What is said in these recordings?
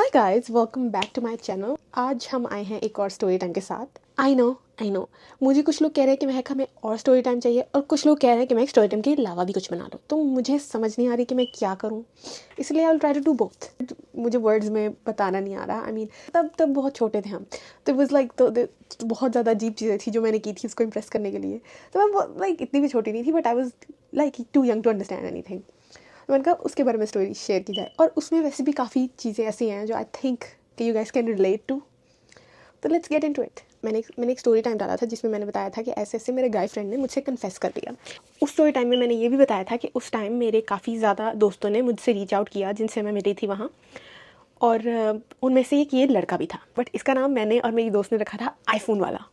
Hi guys, welcome back to my channel. आज हम आए हैं एक और स्टोरी टाइम के साथ। आई नो मुझे कुछ लोग कह रहे हैं कि महक हमें और स्टोरी टाइम चाहिए, और कुछ लोग कह रहे हैं कि मैं स्टोरी टाइम के अलावा भी कुछ बना लो। तो मुझे समझ नहीं आ रही कि मैं क्या करूं, इसलिए I will try to do both. मुझे वर्ड्स में बताना नहीं आ रहा। आई मीन तब बहुत छोटे थे हम, तो वाज लाइक तो बहुत ज़्यादा अजीब चीज़ें थी जो मैंने की थी उसको इम्प्रेस करने के लिए। तो मैं लाइक इतनी भी छोटी नहीं थी, but I was like too young to understand anything. तो मैंने कहा उसके बारे में स्टोरी शेयर की जाए, और उसमें वैसे भी काफ़ी चीज़ें ऐसी हैं जो आई थिंक कि you guys can relate to. तो लेट्स गेट इनटू इट। मैंने एक स्टोरी टाइम डाला था जिसमें मैंने बताया था कि ऐसे ऐसे मेरे गाय फ्रेंड ने मुझसे कन्फेस कर दिया। उस स्टोरी टाइम में मैंने ये भी बताया था कि उस टाइम मेरे काफ़ी ज़्यादा दोस्तों ने मुझसे रीच आउट किया जिनसे मैं मिली थी वहाँ, और उनमें से एक ये लड़का भी था, बट इसका नाम मैंने और मेरी दोस्त ने रखा था आईफोन वाला।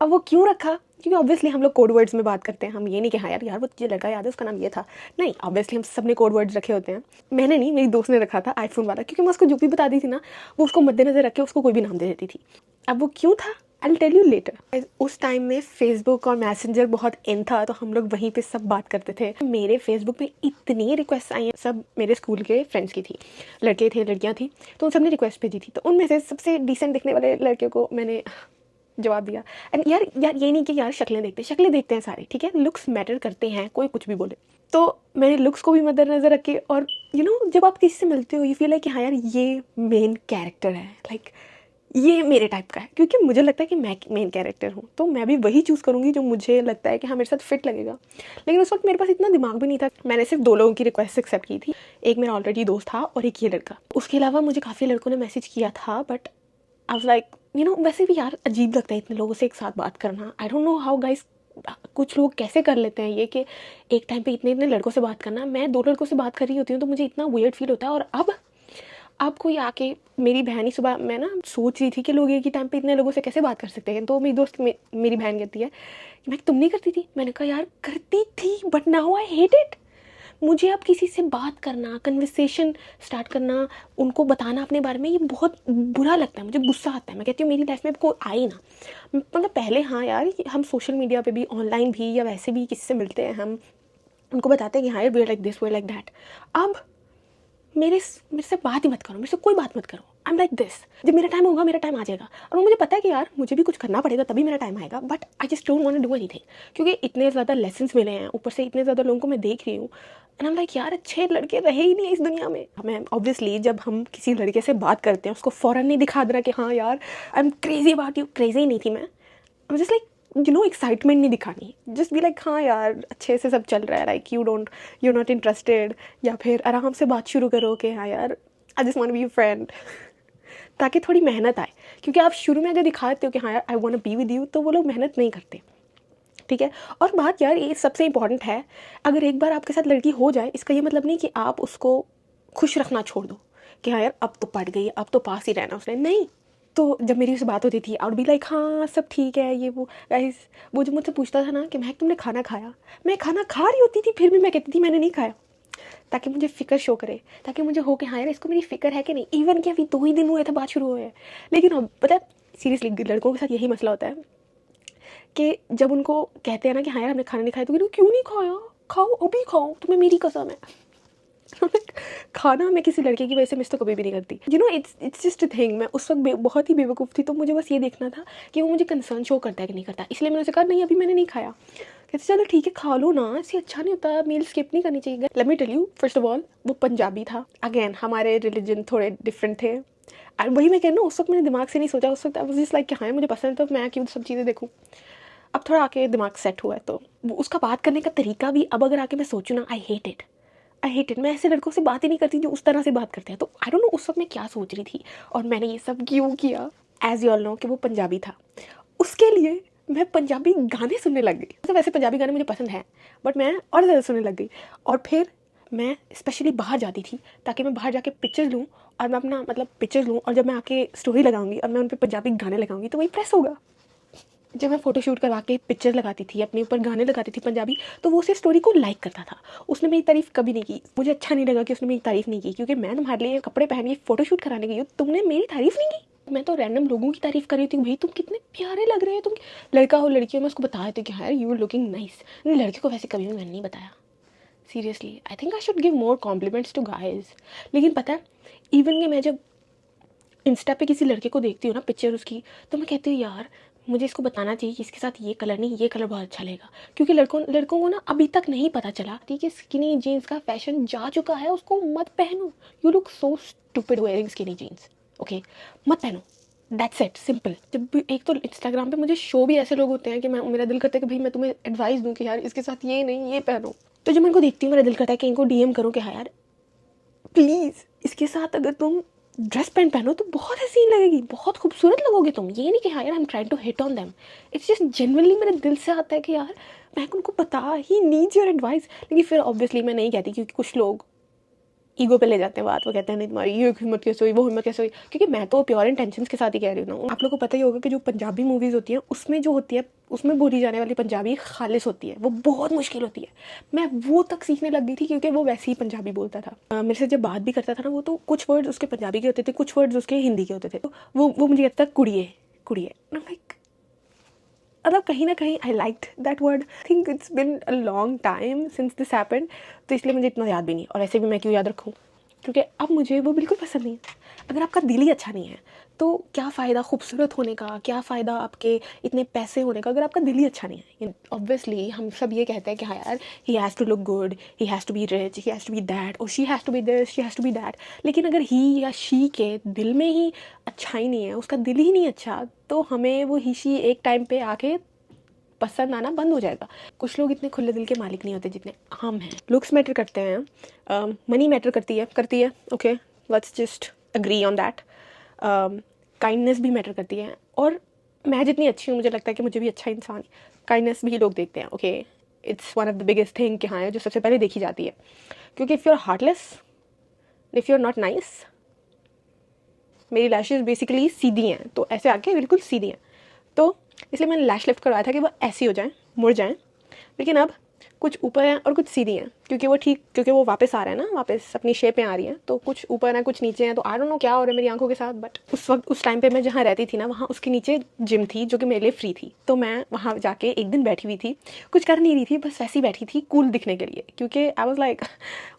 अब वो क्यों रखा? क्योंकि ऑब्वियसली हम लोग कोड वर्ड्स में बात करते हैं। हम ये नहीं कि हाँ यार वो ये लड़का याद है उसका नाम ये था। नहीं, ऑब्वियसली हम सब ने कोड वर्ड्स रखे होते हैं। मैंने नहीं, मेरी दोस्त ने रखा था आईफोन वाला, क्योंकि मैं उसको जो भी बता दी थी ना, वो उसको मद्देनजर रख के उसको कोई भी नाम दे देती थी। अब वो क्यों था, I will tell you later. उस टाइम में फेसबुक और मैसेंजर बहुत इन था, तो हम लोग वहीं पे सब बात करते थे। मेरे फेसबुक पे इतनी रिक्वेस्ट आई हैं, सब मेरे स्कूल के फ्रेंड्स की थी, लड़के थे लड़कियां थी, तो उन सब ने रिक्वेस्ट भेजी थी। तो उनमें से सबसे डिसेंट दिखने वाले लड़के को मैंने जवाब दिया। एंड यार ये नहीं कि यार शक्लें देखते हैं सारे, ठीक है, लुक्स मैटर करते हैं, कोई कुछ भी बोले। तो मैंने लुक्स को भी मद्देनजर रखे, और जब आप किसी से मिलते हो यू फील लाइक कि हाँ यार ये मेन कैरेक्टर है, लाइक ये मेरे टाइप का है, क्योंकि मुझे लगता है कि मैं मेन कैरेक्टर हूँ, तो मैं भी वही चूज़ करूँगी जो मुझे लगता है कि हाँ मेरे साथ फिट लगेगा। लेकिन उस वक्त मेरे पास इतना दिमाग भी नहीं था। मैंने सिर्फ 2 लोगों की रिक्वेस्ट एक्सेप्ट की थी, एक मेरा ऑलरेडी दोस्त था और एक ये लड़का। उसके अलावा मुझे काफ़ी लड़कों ने मैसेज किया था, बट आई वाज लाइक वैसे भी यार अजीब लगता है इतने लोगों से एक साथ बात करना। आई डोंट नो हाउ गाइस, कुछ लोग कैसे कर लेते हैं ये कि एक टाइम पे इतने इतने लड़कों से बात करना। मैं 2 लड़कों से बात कर रही होती हूँ तो मुझे इतना वियर्ड फील होता है। और अब कोई आके, मेरी बहन ही सुबह, मैं ना सोच रही थी कि लोग एक ही टाइम पे इतने लोगों से कैसे बात कर सकते हैं, तो मेरी दोस्त मेरी बहन कहती है कि मैं तुम नहीं करती थी। मैंने कहा यार करती थी, but now I hate it. मुझे अब किसी से बात करना, कन्वर्सेशन स्टार्ट करना, उनको बताना अपने बारे में, ये बहुत बुरा लगता है, मुझे गुस्सा आता है। मैं कहती हूँ मेरी लाइफ में अब कोई आए ना। मतलब पहले हाँ यार, हम सोशल मीडिया पे भी, ऑनलाइन भी, या वैसे भी किसी से मिलते हैं, हम उनको बताते हैं कि हाँ यार we are like this, we are like that. अब मेरे से बात ही मत करो, मेरे से कोई बात मत करो। आई एम लाइक दिस। जब मेरा टाइम होगा, मेरा टाइम आ जाएगा, और मुझे पता है कि यार मुझे भी कुछ करना पड़ेगा तभी मेरा टाइम आएगा, but I just don't want to do anything. क्योंकि इतने ज़्यादा लेसन्स मिले हैं, ऊपर से इतने ज़्यादा लोगों को मैं देख रही हूँ, एंड आई एम लाइक यार अच्छे लड़के रहे ही नहीं इस दुनिया में। मैं ऑब्वियसली जब हम किसी लड़के से बात करते हैं उसको फ़ौरन नहीं दिखा दे रहा कि हाँ यार I am crazy about you. Crazy ही नहीं थी मैं, जस्ट लाइक एक्साइटमेंट नहीं दिखानी, जस्ट बी लाइक हाँ यार अच्छे से सब चल रहा है, लाइक यू नॉट इंटरेस्टेड, या फिर आराम से बात शुरू करो कि हाँ यार I just want be your friend, ताकि थोड़ी मेहनत आए। क्योंकि आप शुरू में अगर दिखाते हो कि हाँ यार I want be with you, तो वो लोग मेहनत नहीं करते, ठीक है। और बात यार ये सबसे इंपॉर्टेंट है, अगर एक बार आपके साथ लड़की हो जाए, इसका ये मतलब नहीं कि आप उसको खुश रखना छोड़ दो कि हाँ यार अब तो पड़ गई, अब तो पास ही रहना उसने, नहीं। तो जब मेरी उससे बात होती थी, आई वुड बी लाइक हाँ सब ठीक है ये वो। गाइस, वो जो मुझसे पूछता था ना कि महक तुमने खाना खाया, मैं खाना खा रही होती थी फिर भी मैं कहती थी मैंने नहीं खाया, ताकि मुझे फ़िक्र शो करे, ताकि मुझे हो कि हाँ यार इसको मेरी फ़िक्र है कि नहीं। इवन कि अभी 2 ही दिन हुए थे बात शुरू हुए हैं, लेकिन अब पता है सीरियसली लड़कों के साथ यही मसला होता है कि जब उनको कहते हैं ना कि हाँ यार हमने खाना नहीं खाया, तो क्यों नहीं खाया, खाओ अभी खाओ, तुम्हें मेरी कसम है। खाना मैं किसी लड़के की वजह से मिस तो कभी भी नहीं करती। It's just a thing. मैं उस वक्त बहुत ही बेवकूफ़ थी, तो मुझे बस ये देखना था कि वो मुझे कंसर्न शो करता है कि नहीं करता, इसलिए मैंने उसे कहा नहीं अभी मैंने नहीं खाया। कहते चलो ठीक है खा लो ना, ऐसे अच्छा नहीं होता, मील स्किप नहीं करनी चाहिए। Let me tell you, first of all वो पंजाबी था, अगेन हमारे रिलीजन थोड़े डिफरेंट थे, और वही मैं कह रही हूँ उस वक्त मैंने दिमाग से नहीं सोचा। उस वक्त आई वाज जस्ट लाइक कि हाँ मुझे पसंद है तो मैं क्यों सब चीज़ें देखूँ। अब थोड़ा आके दिमाग सेट हुआ है, तो उसका बात करने का तरीका भी, अब अगर आके मैं सोचूँ ना, आई हेट इट। मैं ऐसे लड़कों से बात ही नहीं करती जो उस तरह से बात करते हैं। तो आई डोंट नो उस वक्त मैं क्या सोच रही थी और मैंने ये सब क्यों किया। एज यू ऑल नो कि वो पंजाबी था, उसके लिए मैं पंजाबी गाने सुनने लग गई। मतलब वैसे पंजाबी गाने मुझे पसंद हैं, बट मैं और ज़्यादा सुनने लग गई। और फिर मैं स्पेशली बाहर जाती थी ताकि मैं बाहर जाके पिक्चर्स लूँ, और मैं अपना पिक्चर्स लूँ, और जब मैं आके स्टोरी लगाऊंगी और मैं उन पर पंजाबी गाने लगाऊंगी तो वही प्रेस होगा। जब मैं फ़ोटोशूट करवा के पिक्चर लगाती थी, अपने ऊपर गाने लगाती थी पंजाबी, तो वो उसे स्टोरी को लाइक करता था। उसने मेरी तारीफ़ कभी नहीं की। मुझे अच्छा नहीं लगा कि उसने मेरी तारीफ़ नहीं की, क्योंकि मैं तुम्हारे लिए कपड़े पहन के फ़ोटोशूट कराने गई हूँ, तुमने मेरी तारीफ़ नहीं की। मैं तो रैंडम लोगों की तारीफ़ कर रही थी, भाई तुम कितने प्यारे लग रहे हो, तुम लड़का हो लड़की हो, मैं उसको बताया था कि हाँ यू आर लुकिंग नाइस। लड़के को वैसे कभी भी मैंने नहीं बताया। Seriously I think I should give more compliments to guys. लेकिन पता है इवन कि मैं जब इंस्टा पे किसी लड़के को देखती हूँ ना पिक्चर उसकी, तो मैं कहती हूँ यार मुझे इसको बताना चाहिए कि इसके साथ ये कलर नहीं, ये कलर बहुत अच्छा लगेगा। क्योंकि लड़कों को ना अभी तक नहीं पता चला कि स्किनी जीन्स का फैशन जा चुका है, उसको मत पहनो। You look so stupid wearing skinny jeans, okay, मत पहनो। That's it, simple. जब भी एक तो इंस्टाग्राम पे मुझे शो भी ऐसे लोग होते हैं कि मेरा दिल करता है कि भाई मैं तुम्हें एडवाइस दूँ कि यार इसके साथ ये नहीं, ये पहनो। तो जब मैं इनको देखती हूँ मेरा दिल करता है कि इनको डीएम करूँ कि हाँ यार प्लीज़ इसके साथ अगर तुम ड्रेस पैंट पहनो तो बहुत हसीन लगेगी, बहुत खूबसूरत लगोगे तुम। ये नहीं कि हाँ यार I am trying to hit on them, it's just generally मेरे दिल से आता है कि यार मैं उनको बता ही नीड्स योर एडवाइस। लेकिन फिर ऑब्वियसली मैं नहीं कहती, क्योंकि कुछ लोग ईगो पे ले जाते हैं बात। वो कहते हैं नहीं तुम्हारी ये हिम्मत कैसे हुई, वो हिम्मत कैसे हुई। क्योंकि मैं तो प्योर इंटेंशंस के साथ ही कह रही हूँ ना। आप लोगों को पता ही होगा कि जो पंजाबी मूवीज़ होती हैं उसमें जो होती है, उसमें बोली जाने वाली पंजाबी खालिस होती है, वो बहुत मुश्किल होती है। मैं वो तक सीखने लग गई थी क्योंकि वो वैसे ही पंजाबी बोलता था। मेरे से जब बात भी करता था ना वो, तो कुछ वर्ड्स उसके पंजाबी के होते थे, कुछ वर्ड्स उसके हिंदी के होते थे। तो वो मुझे कहता था कुड़िए कुड़िए। लाइक मतलब कहीं ना कहीं I liked that word. Think it's been a long time since this happened, तो इसलिए मुझे इतना याद भी नहीं। और ऐसे भी मैं क्यों याद रखूँ, क्योंकि अब मुझे वो बिल्कुल पसंद नहीं है। अगर आपका दिल ही अच्छा नहीं है तो क्या फ़ायदा खूबसूरत होने का, क्या फ़ायदा आपके इतने पैसे होने का, अगर आपका दिल ही अच्छा नहीं है। ऑब्वियसली हम सब ये कहते हैं कि हाँ यार he has to look good, he has to be rich, he has to be that, और she has to be this, she has to be that. लेकिन अगर ही या शी के दिल में ही अच्छा ही नहीं है, उसका दिल ही नहीं अच्छा, तो हमें वो ही शी एक टाइम पे आके पसंद आना बंद हो जाएगा। कुछ लोग इतने खुले दिल के मालिक नहीं होते जितने हम हैं। लुक्स मैटर करते हैं, मनी मैटर करती है, okay, let's just agree on that. Kindness भी मैटर करती है, और मैं जितनी अच्छी हूँ मुझे लगता है कि मुझे भी अच्छा इंसान काइंडनेस भी लोग देखते हैं, okay. It's one of the biggest thing कि हाँ जो सबसे पहले देखी जाती है। क्योंकि if you are heartless, if you are not nice, मेरी लैशेज बेसिकली सीधी हैं, तो ऐसे आके बिल्कुल सीधी हैं, तो इसलिए मैंने लैश लिफ्ट करवाया था कि वो ऐसी हो जाएं, मुड़ जाएं। लेकिन अब कुछ ऊपर हैं और कुछ सीधी हैं, क्योंकि वो वापस आ रहे हैं ना, वापस अपनी शेप में आ रही हैं। तो कुछ ऊपर हैं कुछ नीचे हैं, तो आई डोंट नो क्या हो रहा है मेरी आंखों के साथ। बट उस टाइम पे मैं जहाँ रहती थी ना, वहाँ उसके नीचे जिम थी जो कि मेरे लिए फ्री थी। तो मैं वहाँ जाके एक दिन बैठी हुई थी, कुछ कर नहीं रही थी, बस वैसी बैठी थी कूल दिखने के लिए, क्योंकि आई वाज लाइक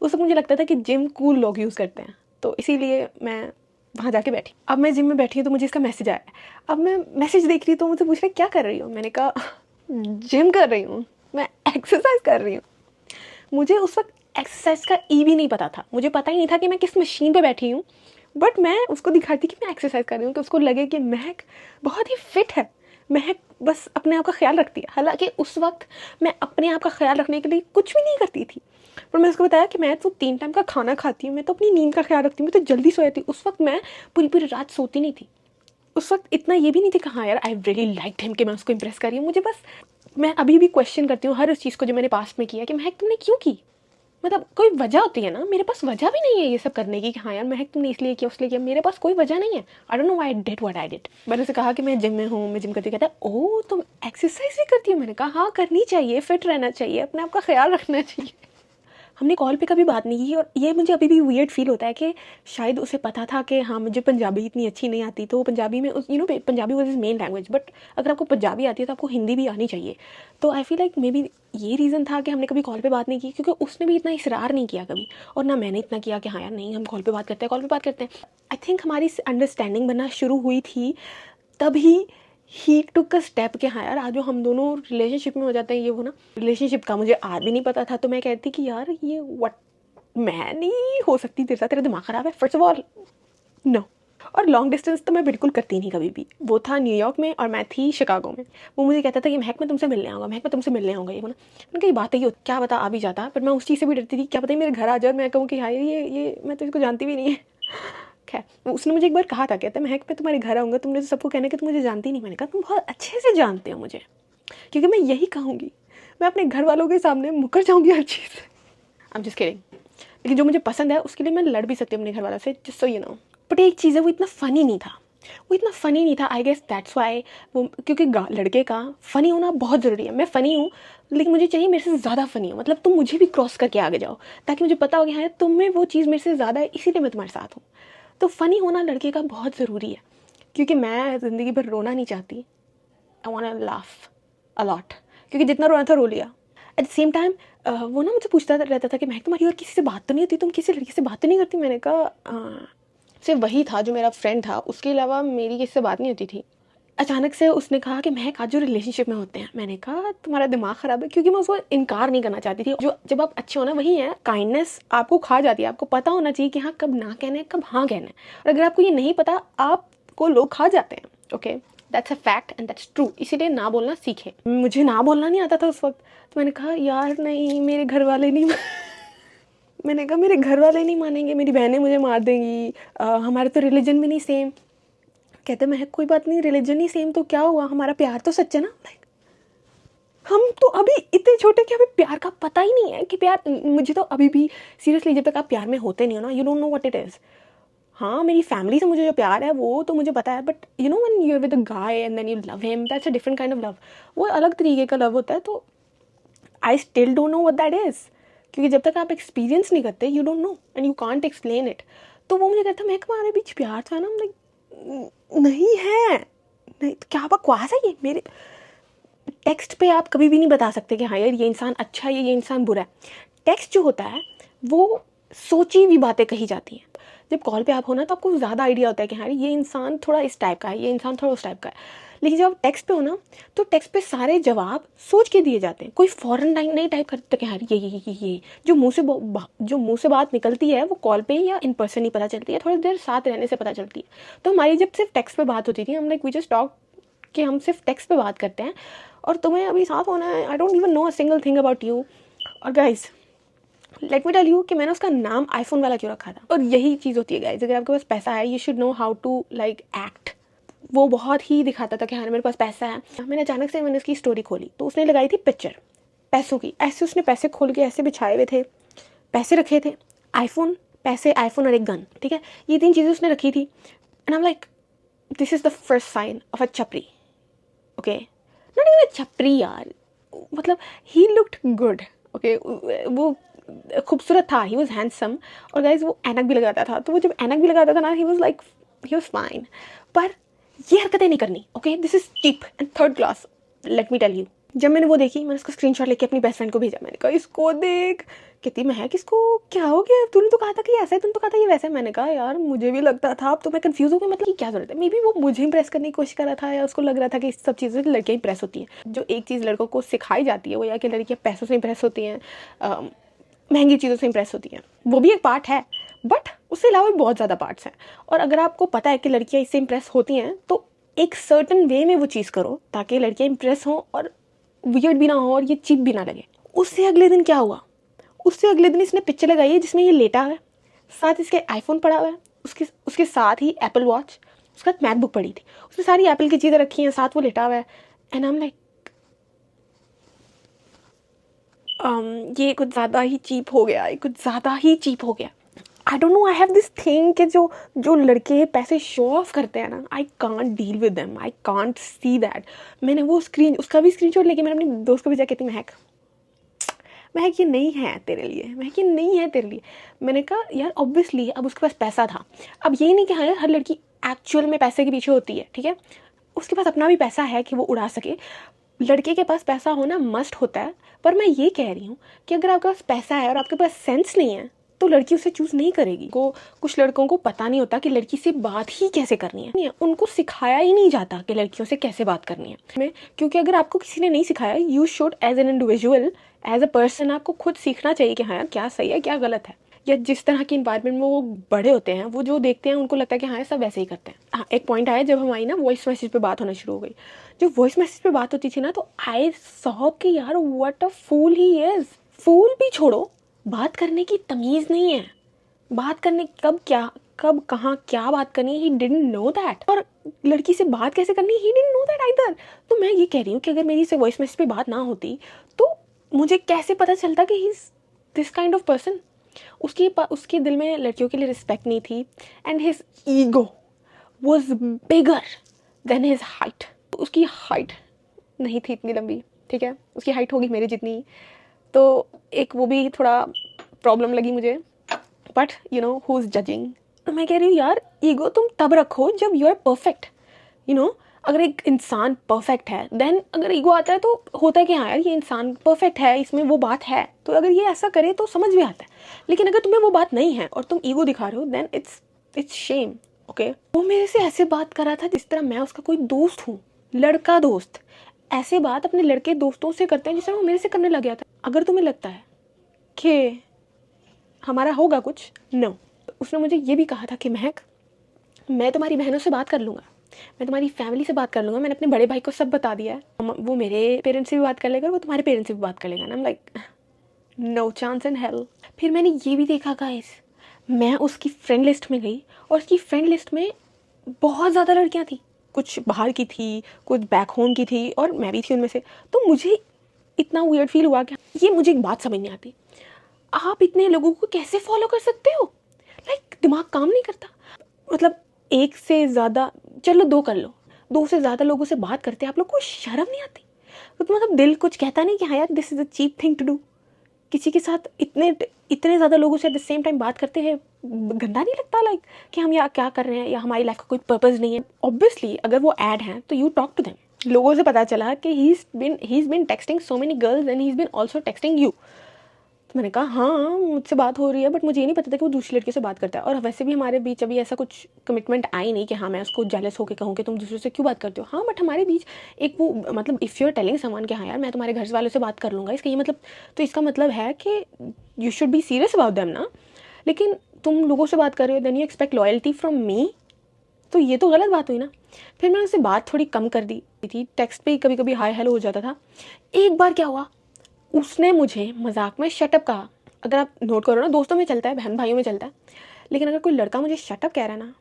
उस वक्त मुझे लगता था कि जिम कूल लोग यूज़ करते हैं, तो इसीलिए मैं वहाँ जाके बैठी। अब मैं जिम में बैठी हूँ तो मुझे इसका मैसेज आया। अब मैं मैसेज देख रही हूँ तो मुझे पूछ रहा है क्या कर रही हूँ। मैंने कहा जिम कर रही हूँ, मैं एक्सरसाइज कर रही हूँ। मुझे उस वक्त एक्सरसाइज का ई भी नहीं पता था, मुझे पता ही नहीं था कि मैं किस मशीन पे बैठी हूँ। बट मैं उसको दिखाती कि मैं एक्सरसाइज कर रही हूँ, कि उसको लगे कि महक बहुत ही फिट है, महक बस अपने आप का ख्याल रखती है। हालांकि उस वक्त मैं अपने आप का ख्याल रखने के लिए कुछ भी नहीं करती थी। पर मैं उसको बताया कि मैं तो 3 टाइम का खाना खाती हूँ, मैं तो अपनी नींद का ख्याल रखती हूँ, मैं तो जल्दी सो जाती हूँ। उस वक्त मैं पूरी पूरी रात सोती नहीं थी। उस वक्त इतना ये भी नहीं थी कि हाँ यार आई रियली लाइक्ड हिम, कि मैं उसको इम्प्रेस कर रही हूँ। मुझे बस, मैं अभी भी क्वेश्चन करती हूँ हर उस चीज़ को जो मैंने पास्ट में किया, कि महक तुमने क्यों की। मतलब कोई वजह होती है ना, मेरे पास वजह भी नहीं है ये सब करने की कि हाँ यार महक तुमने इसलिए किया उसलिए किया, मेरे पास कोई वजह नहीं है। I don't know why I did what I did. मैंने उसे कहा कि मैं जिम में हूँ, मैं जिम करती हूँ। कहता है ओह तुम एक्सरसाइज भी करती हो। मैंने कहा हाँ करनी चाहिए, फिट रहना चाहिए, अपने आप का ख्याल रखना चाहिए। हमने कॉल पे कभी बात नहीं की, और ये मुझे अभी भी वियर्ड फील होता है कि शायद उसे पता था कि हाँ मुझे पंजाबी इतनी अच्छी नहीं आती, तो पंजाबी में Punjabi was is main language. But अगर आपको पंजाबी आती है तो आपको हिंदी भी आनी चाहिए। तो आई फील लाइक मे बी ये रीज़न था कि हमने कभी कॉल पे बात नहीं की, क्योंकि उसने भी इतना इसरार नहीं किया कभी, और ना मैंने इतना किया कि हाँ यार नहीं हम कॉल पे बात करते हैं, कॉल पे बात करते हैं। आई थिंक हमारी अंडरस्टैंडिंग बनना शुरू हुई थी तभी ही टुक अ स्टेप कि हाँ यार आज जो हम दोनों रिलेशनशिप में हो जाते हैं, ये वो ना रिलेशनशिप का मुझे आज भी नहीं पता था। तो मैं कहती कि यार ये व्हाट, मैं नहीं हो सकती तेरे साथ, तेरा दिमाग ख़राब है फर्स्ट ऑफ ऑल, नो। और लॉन्ग डिस्टेंस तो मैं बिल्कुल करती नहीं कभी भी। वो था न्यूयॉर्क में और मैं थी शिकागो में। वो मुझे कहता था कि महक मैं तुमसे मिलने आऊँगा, महक मैं तुमसे मिलने आऊँगा, ये बोला। मैंने कहा ये बात ही क्या बता आ भी जाता, पर मैं उस चीज़ से भी डरती थी, क्या पता ही मेरे घर आ जाए और मैं कहूँ कि हाँ ये मैं तो इसको जानती भी नहीं है। खैर उसने मुझे एक बार कहा था, कहता महक मैं तुम्हारे घर आऊँगा, तुमने तो सबको कहना कि तुम मुझे जानती नहीं। मैंने कहा तुम बहुत अच्छे से जानते हो मुझे, क्योंकि मैं यही कहूँगी, मैं अपने घर वालों के सामने मुकर जाऊँगी हर चीज़ से। I am just kidding. लेकिन जो मुझे पसंद है उसके लिए मैं लड़ भी सकती हूँ अपने घर वालों से, just so you know. But एक चीज़ है, वो इतना फ़नी नहीं था, वो इतना फ़नी नहीं था। आई गेस दैट्स वाई वो, क्योंकि लड़के का फ़नी होना बहुत ज़रूरी है। मैं फ़नी हूँ लेकिन मुझे चाहिए मेरे से ज़्यादा फ़नी हो, मतलब तुम मुझे भी क्रॉस करके आगे जाओ, ताकि मुझे पता हो कि हाँ तुम में वो चीज़ मेरे से ज़्यादा है, इसीलिए मैं तुम्हारे साथ हूँ। तो फ़नी होना लड़के का बहुत ज़रूरी है, क्योंकि मैं ज़िंदगी भर रोना नहीं चाहती। I want to laugh a lot, क्योंकि जितना रोना था रो लिया। एट द सेम टाइम वो ना मुझे पूछता रहता था कि महक तुम्हारी और किसी से बात तो नहीं होती, तुम किसी लड़की से बात तो नहीं करती। मैंने कहा सिर्फ वही था जो मेरा फ्रेंड था, उसके अलावा मेरी किसी से बात नहीं होती थी। अचानक से उसने कहा कि महक आज जो रिलेशनशिप में होते हैं। मैंने कहा तुम्हारा दिमाग ख़राब है, क्योंकि मैं उसको इनकार नहीं करना चाहती थी। जो जब आप अच्छे हो ना, वही है काइंडनेस आपको खा जाती है। आपको पता होना चाहिए कि हाँ कब ना कहना है, कब हाँ कहना है। और अगर आपको ये नहीं पता, आपको लोग खा जाते हैं। Okay, that's a fact and that's true. इसीलिए ना बोलना सीखे। मुझे ना बोलना नहीं आता था उस वक्त, तो मैंने कहा यार नहीं, मेरे घर वाले नहीं मैंने कहा मेरे घर वाले नहीं मानेंगे, मेरी बहनें मुझे मार देंगी, हमारे तो रिलीजन भी नहीं सेम। कहते महक कोई बात नहीं, रिलीजन ही सेम तो क्या हुआ, हमारा प्यार तो सच है ना। लाइक हम तो अभी इतने छोटे कि हमें प्यार का पता ही नहीं है कि प्यार। मुझे तो अभी भी सीरियसली, जब तक आप प्यार में होते नहीं हो ना, you don't know what it is. हाँ, मेरी फैमिली से मुझे जो प्यार है वो तो मुझे पता है, but you know when you are with a guy and then you love him, that's a different kind of love. वो अलग तरीके का लव होता है। तो I still don't know what that is, क्योंकि जब तक आप एक्सपीरियंस नहीं करते you don't know and you can't explain it. तो वो मुझे कहता मैं हमारे बीच प्यार था ना, नहीं है, नहीं तो क्या बकवास है ये। मेरे टेक्स्ट पे आप कभी भी नहीं बता सकते कि हाँ यार ये इंसान अच्छा है, ये इंसान बुरा है। टेक्स्ट जो होता है वो सोची हुई बातें कही जाती हैं। जब कॉल पे आप हो ना, तो आपको ज़्यादा आइडिया होता है कि हाँ ये इंसान थोड़ा इस टाइप का है, ये इंसान थोड़ा उस टाइप का है। लेकिन जब आप टेक्स्ट पे हो ना, तो टेक्स्ट पे सारे जवाब सोच के दिए जाते हैं। कोई फॉरन नहीं टाइप करते कि हाँ ये जो मुँह से बात निकलती है वो कॉल पे या इन पर्सन ही पता चलती है, थोड़ी देर साथ रहने से पता चलती है। तो हमारी जब सिर्फ टेक्स्ट पे बात होती थी, हम लाइक वी जस्ट टॉक कि हम सिर्फ टेक्स्ट पे बात करते हैं और तुम्हें अभी साथ होना है। I don't even know a single thing about you. और guys let me tell you कि मैंने उसका नाम आईफोन वाला क्यों रखा था। और यही चीज़ होती है गाइज, अगर आपके पास पैसा है you should know how to like act. वो बहुत ही दिखाता था कि हाँ मेरे पास पैसा है। मैंने अचानक से मैंने उसकी स्टोरी खोली तो उसने लगाई थी पिक्चर पैसों की। ऐसे उसने पैसे खोल के ऐसे बिछाए हुए थे, पैसे रखे थे, आईफोन, पैसे, आईफोन और एक गन। ठीक है, ये 3 चीज़ें उसने रखी थी। And I am like this is the first sign of a chhapri. Okay, not even अ छपरी यार, मतलब ही लुक्ड गुड। ओके, वो खूबसूरत था, ही वॉज हैंडसम। और गाइज वो ऐनक भी लगाता था, तो वो जब ऐनक भी लगाता था ना, he was like he was fine. पर ये हरकतें नहीं करनी। Okay, this is cheap and third class, let me tell you. जब मैंने वो देखी, मैंने उसका स्क्रीनशॉट लेके अपनी बेस्ट फ्रेंड को भेजा। मैंने कहा इसको देख। कहती महक इसको क्या हो गया, तूने तो कहा था कि ऐसा है, तूने तो कहा था ये वैसा है। मैंने कहा यार मुझे भी लगता था, अब तो मैं कंफ्यूज हो गई, मतलब कि क्या जरूरत है। मे बी वो मुझे इंप्रेस करने की कोशिश कर रहा था, या उसको लग रहा था कि इस सब चीज़ों से लड़कियाँ इंप्रेस होती हैं। जो एक चीज़ लड़कों को सिखाई जाती है वो या कि लड़कियाँ पैसों से इंप्रेस होती हैं, महंगी चीज़ों से इंप्रेस होती हैं, वो भी एक पार्ट है, बट उससे अलावा भी बहुत ज़्यादा पार्ट्स हैं। और अगर आपको पता है कि लड़कियाँ इससे इंप्रेस होती हैं, तो एक सर्टन वे में वो चीज़ करो ताकि लड़कियाँ इंप्रेस हों और वियर्ड भी ना हो और ये चीप भी ना लगे। उससे अगले दिन क्या हुआ, उससे अगले दिन इसने पिक्चर लगाई है जिसमें ये लेटा हुआ है, साथ इसके आईफोन पड़ा हुआ है, उसके साथ ही एप्पल वॉच, उसके साथ मैकबुक पड़ी थी, उसमें सारी एप्पल की चीज़ें रखी हैं, साथ वो लेटा हुआ है। एंड आई एम लाइक ये कुछ ज़्यादा ही चीप हो गया, ये कुछ ज़्यादा ही चीप हो गया। आई don't no, I have this thing कि जो लड़के पैसे शो ऑफ करते हैं ना, I can't deal with them, I can't see that. मैंने वो उसका भी स्क्रीनशॉट लेके मैंने अपनी दोस्त को भेजा। कहती महक ये नहीं है तेरे लिए, महक ये नहीं है तेरे लिए। मैंने कहा यार ऑब्वियसली अब उसके पास पैसा था। अब यही नहीं कि हाँ यार हर लड़की एक्चुअल में पैसे के पीछे होती है, ठीक है, उसके पास अपना भी पैसा है कि वो उड़ा सके। लड़के के पास पैसा होना मस्ट होता है, पर मैं ये कह रही हूँ कि अगर आपके पास पैसा है और आपके पास सेंस नहीं है तो लड़की उसे चूज़ नहीं करेगी। कुछ लड़कों को पता नहीं होता कि लड़की से बात ही कैसे करनी है, उनको सिखाया ही नहीं जाता कि लड़कियों से कैसे बात करनी है। क्योंकि अगर आपको किसी ने नहीं सिखाया, you should as an individual, as a person, आपको खुद सीखना चाहिए कि हाँ यार क्या सही है क्या गलत है। या जिस तरह की इन्वायरमेंट में वो बड़े होते हैं, वो जो देखते हैं उनको लगता है कि हाँ सब वैसे ही करते हैं। हाँ, एक पॉइंट आया जब हमारी ना वॉइस मैसेज पे बात होना शुरू हो गई। जो वॉइस मैसेज पे बात होती थी ना, तो आई सॉ कि यार what a fool he is. फूल भी छोड़ो, बात करने की तमीज़ नहीं है। बात करने कब कहाँ क्या बात करनी है, ही डिडंट नो दैट। और लड़की से बात कैसे करनी है, he didn't know that either. तो मैं ये कह रही हूँ कि अगर मेरी से वॉइस मैसेज पे बात ना होती तो मुझे कैसे पता चलता कि he is this kind of person. उसके दिल में लड़कियों के लिए रिस्पेक्ट नहीं थी, and his ego was bigger than his height. उसकी हाइट नहीं थी इतनी लंबी, ठीक है, उसकी हाइट होगी मेरे जितनी, तो एक वो भी थोड़ा प्रॉब्लम लगी मुझे। But you know who is judging. मैं कह रही हूँ यार ईगो तुम तब रखो जब you are perfect. You know अगर एक इंसान परफेक्ट है, देन अगर ईगो आता है तो होता है कि हाँ यार ये इंसान परफेक्ट है, इसमें वो बात है, तो अगर ये ऐसा करे तो समझ भी आता है। लेकिन अगर तुम्हें वो बात नहीं है और तुम ईगो दिखा रहे हो, then it's it's shame. Okay, वो मेरे से ऐसे बात कर रहा था जिस तरह मैं उसका कोई दोस्त हूँ, लड़का दोस्त। ऐसे बात अपने लड़के दोस्तों से करते हैं जिस तरह वो मेरे से करने लग गया था। अगर तुम्हें लगता है कि हमारा होगा कुछ, नो। उसने मुझे ये भी कहा था कि महक, मैं तुम्हारी बहनों से बात कर लूँगा, मैं तुम्हारी फैमिली से बात कर लूँगा, मैंने अपने बड़े भाई को सब बता दिया है, वो मेरे पेरेंट्स से भी बात कर लेगा और वो तुम्हारे पेरेंट्स से भी बात कर लेगा। ना like no chance in hell. फिर मैंने ये भी देखा गाइस, मैं उसकी फ्रेंड लिस्ट में गई और उसकी फ्रेंड लिस्ट में बहुत ज़्यादा लड़कियाँ थी, कुछ बाहर की थी, कुछ बैक होम की थी और मैं भी थी उनमें से। तो मुझे इतना वियर्ड फील हुआ कि ये मुझे एक बात समझ नहीं आती, आप इतने लोगों को कैसे फॉलो कर सकते हो? लाइक दिमाग काम नहीं करता? मतलब एक से ज़्यादा, चलो दो कर लो, दो से ज़्यादा लोगों से बात करते हैं आप लोग को शर्म नहीं आती? तो मतलब दिल कुछ कहता नहीं कि हाँ यार this is a cheap thing to do? किसी के साथ इतने इतने ज़्यादा लोगों से एट द सेम टाइम बात करते हैं, गंदा नहीं लगता? लाइक कि हम यहाँ क्या कर रहे हैं या हमारी लाइफ का कोई पर्पज़ नहीं है? ऑब्वियसली अगर वो ऐड हैं तो यू टॉक टू देम। लोगों से पता चला कि he is been texting so many girls and he is been also texting you. तो मैंने कहा हाँ मुझसे बात हो रही है, बट मुझे ये नहीं पता था कि वो दूसरी लड़की से बात करता है। और वैसे भी हमारे बीच अभी ऐसा कुछ कमिटमेंट आई नहीं कि हाँ मैं उसको जेलस होकर कहूँ कि तुम दूसरे से क्यों बात करते हो। हाँ बट हमारे बीच एक वो मतलब if you are telling someone कि हाँ यार मैं तुम्हारे घर वालों से बात कर लूँगा, इसका ये मतलब, तो इसका मतलब है कि you should be serious about them ना। लेकिन तुम लोगों से बात कर रहे हो, then you expect loyalty from me, तो ये तो गलत बात हुई ना। फिर मैंने उससे बात थोड़ी कम कर दी थी, टेक्स्ट पे ही कभी कभी हाय हेलो हो जाता था। एक बार क्या हुआ, उसने मुझे मजाक में शटअप कहा। अगर आप नोट करो ना, दोस्तों में चलता है, बहन भाइयों में चलता है, लेकिन अगर कोई लड़का मुझे शटअप कह रहा है ना,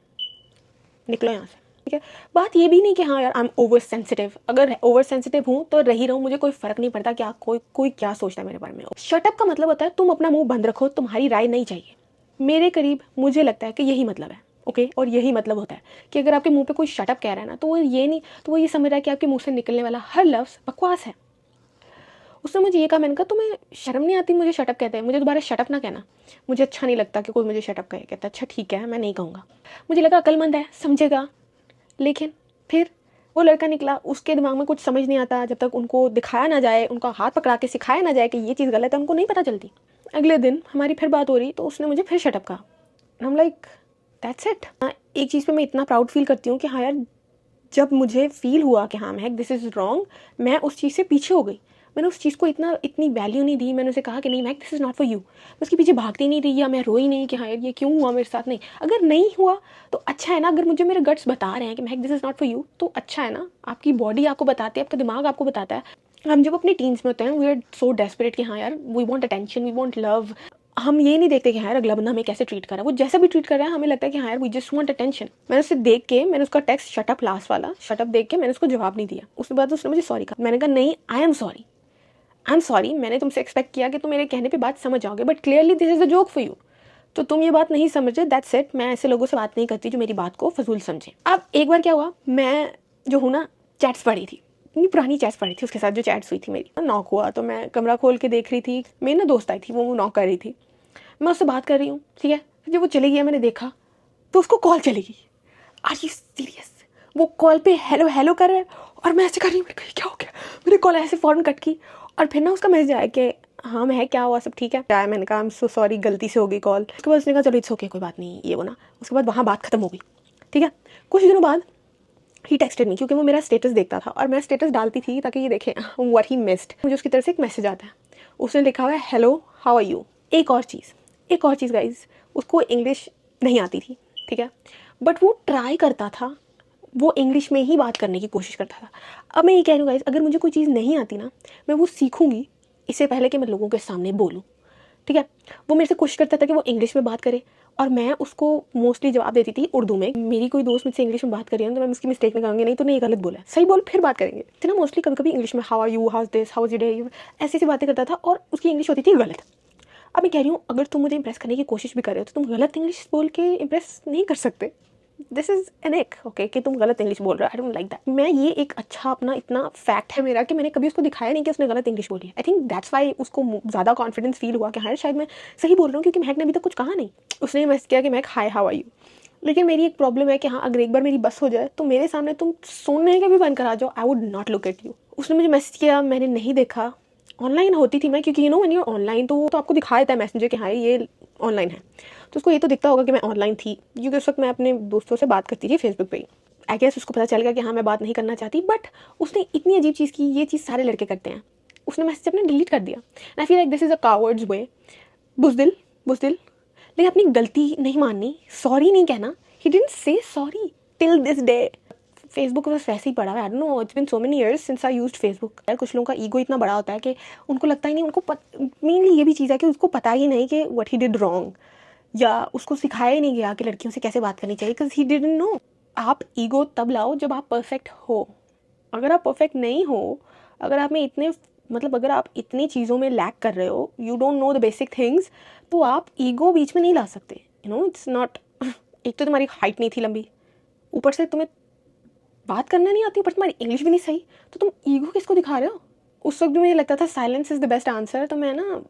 निकलो यहाँ से, ठीक है। बात ये भी नहीं कि हाँ यार आई एम ओवर सेंसिटिव, अगर ओवर सेंसिटिव हूँ तो रही रहूँ, मुझे कोई फ़र्क नहीं पड़ता क्या कोई क्या सोचता है मेरे बारे में। शटअप का मतलब होता है तुम अपना मुंह बंद रखो, तुम्हारी राय नहीं चाहिए। मेरे करीब मुझे लगता है कि यही मतलब है, ओके। और यही मतलब होता है कि अगर आपके मुंह पे कोई शटअप कह रहा है ना, तो वो ये समझ रहा है कि आपके मुंह से निकलने वाला हर लफ्ज़ बकवास है। उसने मुझे ये कहा, मैंने कहा तुम्हें शर्म नहीं आती मुझे शटअप कहते हैं? मुझे दोबारा शटअप ना कहना, मुझे अच्छा नहीं लगता कि कोई मुझे शटअप कहे। कहता अच्छा ठीक है मैं नहीं कहूँगा। मुझे लगा अक्लमंद है, समझेगा। लेकिन फिर वो लड़का निकला, उसके दिमाग में कुछ समझ नहीं आता जब तक उनको दिखाया ना जाए, उनका हाथ पकड़ा के सिखाया ना जाए कि ये चीज़ गलत है, उनको नहीं पता चलती। अगले दिन हमारी फिर बात हो रही तो उसने मुझे फिर शटअप कहा। हम लाइक दैट्स इट। एक चीज़ पे मैं इतना प्राउड फील करती हूँ कि हाँ यार, जब मुझे फील हुआ कि हाँ महक दिस इज़ रॉन्ग, मैं उस चीज़ से पीछे हो गई। मैंने उस चीज़ को इतनी वैल्यू नहीं दी। मैंने उसे कहा कि नहीं महक this is not for you. मैं उसके पीछे भागती नहीं रही या मैं रोई नहीं कि हाँ यार ये क्यों हुआ मेरे साथ। नहीं, अगर नहीं हुआ तो अच्छा है ना। अगर मुझे मेरे गट्स बता रहे हैं कि महक this is not for you, तो अच्छा है ना। आपकी बॉडी आपको बताती है, आपका दिमाग आपको बताता है। हम जब अपने टीन्स में होते हैं वी आर सो डेस्परेट कि हाँ यार we want attention, we want love. हम ये नहीं देखते कि हाँ यार अगला बंदा हमें कैसे ट्रीट कर रहा है, वो जैसा भी ट्रीट कर रहा है हमें लगता है कि हाँ यार वी जस्ट वांट अटेंशन। मैंने उसे देख के, मैंने उसका टेक्स्ट शटअप लास्ट वाला शटअप देख के मैंने उसको जवाब नहीं दिया। उसके बाद उसने मुझे सॉरी कहा। मैंने कहा नहीं, आई एम सॉरी, मैंने तुमसे एक्सपेक्ट किया कि तुम मेरे कहने पे बात समझ जाओगे, but clearly this is a joke for you. तो तुम ये बात नहीं समझे, दैट्स इट। मैं ऐसे लोगों से बात नहीं करती जो मेरी बात को फजूल समझे। अब एक बार क्या हुआ, मैं जो हूँ ना चैट्स पढ़ी थी, इतनी पुरानी चैट्स पढ़ी थी उसके साथ जो चैट्स हुई थी मेरी। नॉक हुआ तो मैं कमरा खोल के देख रही थी, मेरी ना दोस्त आई थी, वो नॉक कर रही थी, मैं उससे बात कर रही हूँ, ठीक है। जब वो चली गई मैंने देखा तो उसको कॉल चली गई। Are you serious? वो कॉल पे हेलो हेलो कर रहा है और मैं ऐसे कर रही हूँ। मैंने कहा क्या हो गया? मेरे कॉल ऐसे फ़ौरन कट की और फिर ना उसका मैसेज आया कि हाँ मैं क्या हुआ, सब ठीक है क्या है? मैंने कहा आई एम सो सॉरी, गलती से हो गई कॉल। उसके बाद उसने कहा चलो इट्स ओके, कोई बात नहीं, ये वो ना। उसके बाद वहाँ बात खत्म हो गई, ठीक है। कुछ दिनों बाद ही टेक्सटेड मी, क्योंकि वो मेरा स्टेटस देखता था और मैं स्टेटस डालती थी ताकि ये देखे व्हाट ही मिस्ड। मुझे उसकी तरफ से एक मैसेज आता है, उसने लिखा हुआ है हेलो हाउ आर यू। एक और चीज़ गाइज, उसको इंग्लिश नहीं आती थी, ठीक है, बट वो ट्राई करता था, वो इंग्लिश में ही बात करने की कोशिश करता था। अब मैं ये कह रही हूँ गाइज, अगर मुझे कोई चीज़ नहीं आती ना, मैं वो सीखूंगी इससे पहले कि मैं लोगों के सामने बोलूँ, ठीक है। वो मेरे से कोशिश करता था कि वो इंग्लिश में बात करे और मैं उसको मोस्टली जवाब देती थी उर्दू में। मेरी कोई दोस्त मुझसे इंग्लिश में बात करी है तो मैं उसकी मिस्टेक नहीं करूँगी, नहीं तो नहीं गलत बोला है, सही बोल फिर बात करेंगे, तो ना मोस्टली कभी कभी इंग्लिश में how are you, how is this, how is your day, ऐसी ऐसी बातें करता था और उसकी इंग्लिश होती थी गलत। अब मैं कह रही हूँ अगर तुम मुझे इंप्रेस करने की कोशिश भी कर रहे हो तो तुम गलत इंग्लिश बोल के इंप्रेस नहीं कर सकते। दिस इज़ एन एक ओके कि तुम गलत इंग्लिश बोल रहे हो, आई डोंट लाइक दैट। मैं ये एक अच्छा अपना इतना फैक्ट है मेरा कि मैंने कभी उसको दिखाया नहीं कि उसने गलत इंग्लिश बोली है। आई थिंक दैट्स वाई उसको ज़्यादा कॉन्फिडेंस फील हुआ कि हाँ शायद मैं सही बोल रहा हूँ, क्योंकि महक ने अभी तक कुछ कहा नहीं। उसने मैसेज किया कि महक हाय हाउ आर यू। लेकिन मेरी एक प्रॉब्लम है कि हाँ अगर एक बार मेरी बस हो जाए तो मेरे सामने तुम सोने के भी बंद करा जाओ, I would not look at you. उसने मुझे मैसेज किया, मैंने नहीं देखा, ऑनलाइन होती थी मैं, क्योंकि you know when you are online तो आपको दिखा देता है मैसेंजर कि हाँ ये ऑनलाइन है। तो उसको ये तो दिखता होगा कि मैं ऑनलाइन थी, क्योंकि उस वक्त मैं अपने दोस्तों से बात करती थी फेसबुक पे ही। आई गेस उसको पता चल गया कि हाँ मैं बात नहीं करना चाहती, बट उसने इतनी अजीब चीज़ की, ये चीज़ सारे लड़के करते हैं, उसने मैसेज अपने डिलीट कर दिया। And I feel like this is a coward's way. बुज़दिल, बुज़दिल। लेकिन अपनी गलती नहीं माननी, सॉरी नहीं कहना। He didn't say sorry till this day. Facebook बस वैसे ही पड़ा है। I don't know, it's been so many years since I used Facebook. यार कुछ लोगों का ईगो इतना बड़ा होता है कि उनको लगता ही नहीं, उनको मेनली ये भी चीज़ है कि उसको पता ही नहीं कि व्हाट ही डिड रॉन्ग, या उसको सिखाया ही नहीं गया कि लड़कियों से कैसे बात करनी चाहिए, बिकॉज ही डिडंट नो। आप ईगो तब लाओ जब आप परफेक्ट हो। अगर आप परफेक्ट नहीं हो, अगर आप में इतने मतलब अगर आप इतनी चीज़ों में लैक कर रहे हो, you don't know the basic things, तो आप ईगो बीच में नहीं ला सकते। यू नो इट्स नॉट एक तो तुम्हारी हाइट नहीं थी लंबी, ऊपर से तुम्हें बात करना नहीं आती, ऊपर तुम्हारी इंग्लिश भी नहीं सही, तो तुम ईगो किसको दिखा रहे हो? उस वक्त भी मुझे लगता था silence is the best answer, तो मैं ना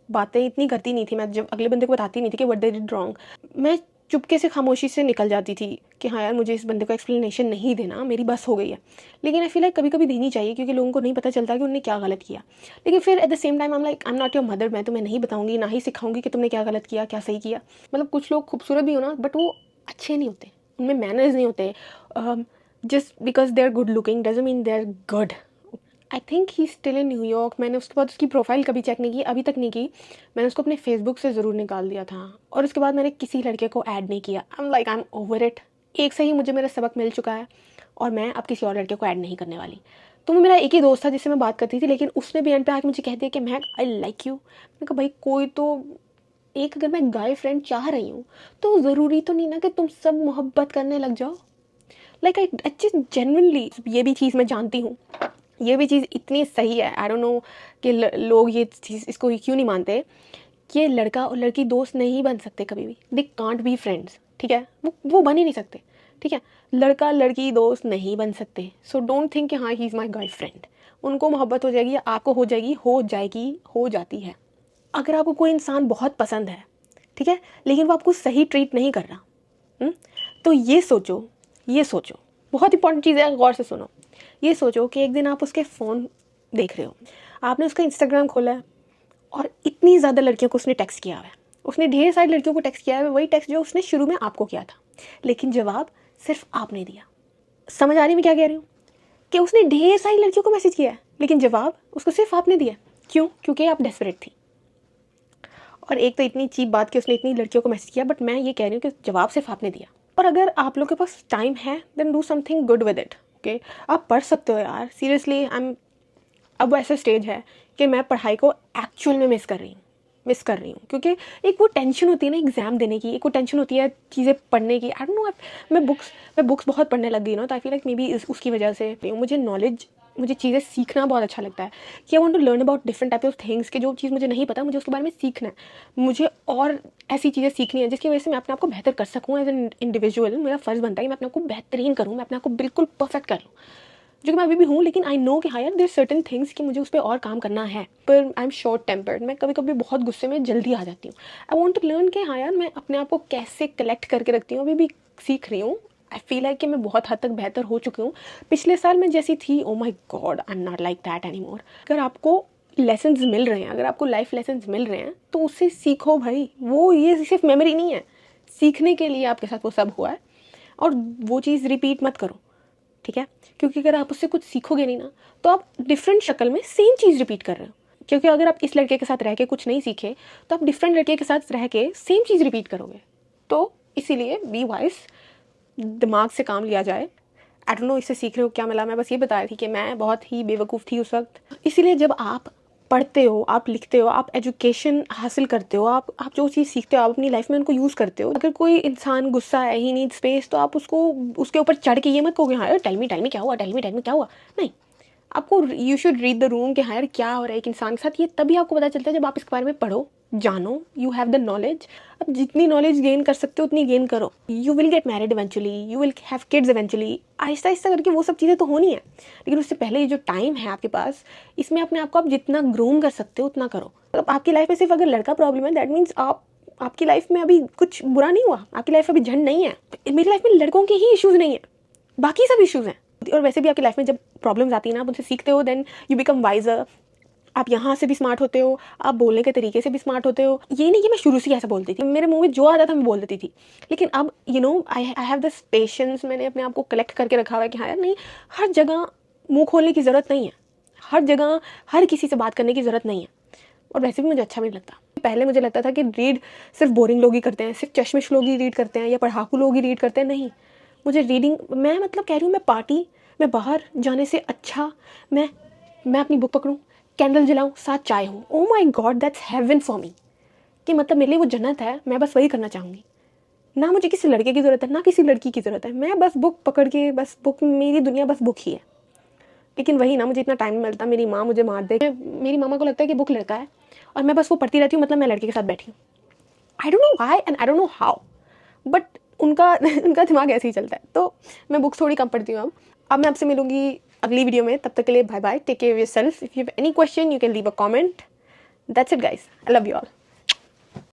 बातें इतनी करती नहीं थी, मैं जब अगले बंदे को बताती नहीं थी कि व्हाट दे डिड रॉन्ग, मैं चुपके से खामोशी से निकल जाती थी कि हाँ यार मुझे इस बंदे को एक्सप्लेनेशन नहीं देना, मेरी बस हो गई है। लेकिन आई फील लाइक कभी कभी देनी चाहिए, क्योंकि लोगों को नहीं पता चलता कि उन्होंने क्या गलत किया। लेकिन फिर at the same time I am not your mother, मैं तुम्हें नहीं बताऊंगी, ना ही सिखाऊंगी कि तुमने क्या गलत किया क्या सही किया। मतलब कुछ लोग खूबसूरत भी हो ना, बट वो अच्छे नहीं होते, उनमें मैनर्स नहीं होते। Just because they are good looking doesn't mean they are good. I think he still in New York. मैंने उसके बाद उसकी प्रोफाइल कभी चेक नहीं की, अभी तक नहीं की। मैंने उसको अपने फेसबुक से ज़रूर निकाल दिया था, और उसके बाद मैंने किसी लड़के को ऐड नहीं किया। I am over it. एक से ही मुझे मेरा सबक मिल चुका है, और मैं अब किसी और लड़के को ऐड नहीं करने वाली। तो वो मेरा एक ही दोस्त था जिससे मैं बात करती थी, लेकिन उसने भी एंड पे आके मुझे कह दिया कि मैं आई लाइक यू। मैंने कहा भाई कोई तो एक, अगर मैं गाय फ्रेंड चाह रही हूँ तो ज़रूरी तो नहीं ना कि तुम सब मोहब्बत करने लग जाओ। लाइक आई जस्ट जेन्युइनली, ये भी चीज़ मैं जानती हूँ, ये भी चीज़ इतनी सही है। आई डोंट नो कि लोग ये चीज़ इसको क्यों नहीं मानते कि लड़का और लड़की दोस्त नहीं बन सकते कभी भी। दे कांट बी फ्रेंड्स, ठीक है, वो बन ही नहीं सकते, ठीक है। लड़का लड़की दोस्त नहीं बन सकते। सो डोंट थिंक कि हाँ he is my girl friend. उनको मोहब्बत हो जाएगी, आपको हो जाएगी, हो जाएगी, हो जाती है। अगर आपको कोई इंसान बहुत पसंद है, ठीक है, लेकिन वो आपको सही ट्रीट नहीं कर रहा, तो ये सोचो, ये सोचो, बहुत इंपॉर्टेंट चीज़ है, गौर से सुनो। ये सोचो कि एक दिन आप उसके फ़ोन देख रहे हो, आपने उसका इंस्टाग्राम खोला है, और इतनी ज़्यादा लड़कियों को उसने टेक्स्ट किया हुआ है, उसने ढेर सारी लड़कियों को टेक्स्ट किया है, वही टेक्स्ट जो उसने शुरू में आपको किया था, लेकिन जवाब सिर्फ आपने दिया। समझ आ रही मैं क्या कह रही हूँ? कि उसने ढेर सारी लड़कियों को मैसेज किया है, लेकिन जवाब उसको सिर्फ आपने दिया। क्यों? क्योंकि आप डेस्परेट थी। और एक तो इतनी चीप बात कि उसने इतनी लड़कियों को मैसेज किया, बट मैं ये कह रही हूँ कि जवाब सिर्फ आपने दिया। और अगर आप लोग के पास टाइम है, then do something good with it. Okay, आप पढ़ सकते हो यार, सीरियसली। अब ऐसा स्टेज है कि मैं पढ़ाई को एक्चुअल में मिस कर रही हूँ, क्योंकि एक वो टेंशन होती है ना एग्ज़ाम देने की, एक वो टेंशन होती है चीज़ें पढ़ने की। आई डोंट नो, मैं बुक्स बहुत पढ़ने लग गई ना, तो आई फील लाइक मे बी उसकी वजह से मुझे चीज़ें सीखना बहुत अच्छा लगता है, कि I want to learn about different type of things, कि जो चीज़ मुझे नहीं पता मुझे उसके बारे में सीखना है, मुझे और ऐसी चीज़ें सीखनी है जिसकी वजह से मैं अपने आप को बेहतर कर सकूँ। एज एन इंडिविजुअल मेरा फ़र्ज़ बनता है कि मैं अपने आप को बेहतरीन करूँ, मैं अपने आप को बिल्कुल परफेक्ट कर लूँ, जो कि मैं अभी भी हूँ। लेकिन आई नो कि हाँ यार देयर सर्टन थिंग्स कि मुझे उस पर और काम करना है। पर आई एम शॉर्ट टेम्पर्ड, मैं कभी कभी बहुत गुस्से में जल्दी आ जाती हूँ। आई वॉन्ट टू लर्न कि हाँ यार मैं अपने आप को कैसे कलेक्ट करके रखती हूँ, अभी भी सीख रही हूँ। आई फील लाइक कि मैं बहुत हद तक बेहतर हो चुकी हूँ। पिछले साल मैं जैसी थी, oh my god, I am not like that any more. अगर आपको लेसन्स मिल रहे हैं, अगर आपको लाइफ लेसन्स मिल रहे हैं, तो उससे सीखो भाई। वो ये सिर्फ मेमोरी नहीं है, सीखने के लिए आपके साथ वो सब हुआ है, और वो चीज़ रिपीट मत करो, ठीक है। क्योंकि अगर आप उससे कुछ सीखोगे नहीं ना, तो आप डिफरेंट शक्ल में सेम चीज़ रिपीट कर रहे हो। क्योंकि अगर आप इस लड़के के साथ रह के कुछ नहीं सीखे, तो आप डिफरेंट लड़के के साथ रह के सेम चीज़ रिपीट करोगे। तो इसीलिए बी वाइज, दिमाग से काम लिया जाए। आई डोंट नो इससे सीख रहे हो क्या मिला, मैं बस ये बता रही थी कि मैं बहुत ही बेवकूफ़ थी उस वक्त। इसीलिए जब आप पढ़ते हो, आप लिखते हो, आप एजुकेशन हासिल करते हो, आप जो चीज़ सीखते हो आप अपनी लाइफ में उनको यूज़ करते हो। अगर कोई इंसान गुस्सा है, ही नीड स्पेस, तो आप उसको उसके ऊपर चढ़ के ये मत कहोगे हाँ टेल मी क्या हुआ, टेल मी क्या हुआ। नहीं, आपको you should read the room कि हाँ यार क्या हो रहा है एक इंसान के साथ। ये तभी आपको पता चलता है जब आप इसके बारे में पढ़ो, जानो, यू हैव द नॉलेज। अब जितनी नॉलेज गेन कर सकते हो उतनी गेन करो। You will get married eventually, you will have kids eventually, Aahista Aahista करके वो सब चीज़ें तो होनी है। लेकिन उससे पहले ये जो टाइम है आपके पास, इसमें अपने आप को आप जितना ग्रूम कर सकते हो उतना करो। मतलब आपकी लाइफ में सिर्फ अगर लड़का प्रॉब्लम है, दैट मीन्स आपकी लाइफ में अभी कुछ बुरा नहीं हुआ, आपकी लाइफ अभी झंड नहीं है। मेरी लाइफ में लड़कों के ही इश्यूज़ नहीं है, बाकी सब इश्यूज़ हैं। और वैसे भी आपकी लाइफ में जब प्रॉब्लम्स आती है ना, आप उनसे सीखते हो, देन यू बिकम वाइजर, आप यहाँ से भी स्मार्ट होते हो, आप बोलने के तरीके से भी स्मार्ट होते हो। ये नहीं कि मैं शुरू से ही ऐसा बोलती थी, मेरे मुंह में जो आता था मैं बोल देती थी, लेकिन अब आई हैव दिस पेशेंस। मैंने अपने आप को कलेक्ट करके रखा हुआ है कि हाँ यार नहीं, हर जगह मुंह खोलने की ज़रूरत नहीं है, हर जगह हर किसी से बात करने की ज़रूरत नहीं है, और वैसे भी मुझे अच्छा भी नहीं लगता। पहले मुझे लगता था कि रीड सिर्फ बोरिंग लोग ही करते हैं, सिर्फ चश्मिश लोग ही रीड करते हैं या पढ़ाकू लोग ही रीड करते हैं। नहीं, मुझे रीडिंग, मैं मतलब कह रही हूँ, मैं पार्टी में बाहर जाने से अच्छा मैं अपनी बुक पकड़ूँ, कैंडल जलाऊँ, साथ चाय हो। Oh my god, that's heaven for me. कि मतलब मेरे लिए वो जन्नत है, मैं बस वही करना चाहूँगी। ना मुझे किसी लड़के की ज़रूरत है, ना किसी लड़की की ज़रूरत है, मैं बस बुक पकड़ के, बस बुक, मेरी दुनिया बस बुक ही है। लेकिन वही ना, मुझे इतना टाइम मिलता, मेरी माँ मुझे मार दे। मेरी मामा को लगता है कि बुक लड़का है और मैं बस वो पढ़ती रहती हूँ, मतलब मैं लड़के के साथ बैठी हूँ। आई don't know why and I don't know how, but उनका उनका दिमाग ऐसे ही चलता है। तो मैं बुक्स थोड़ी कम पढ़ती हूँ अब मैं आपसे मिलूंगी अगली वीडियो में। तब तक के लिए bye bye, take care of yourself. If you have any question you can leave a comment. That's it guys, I love you all.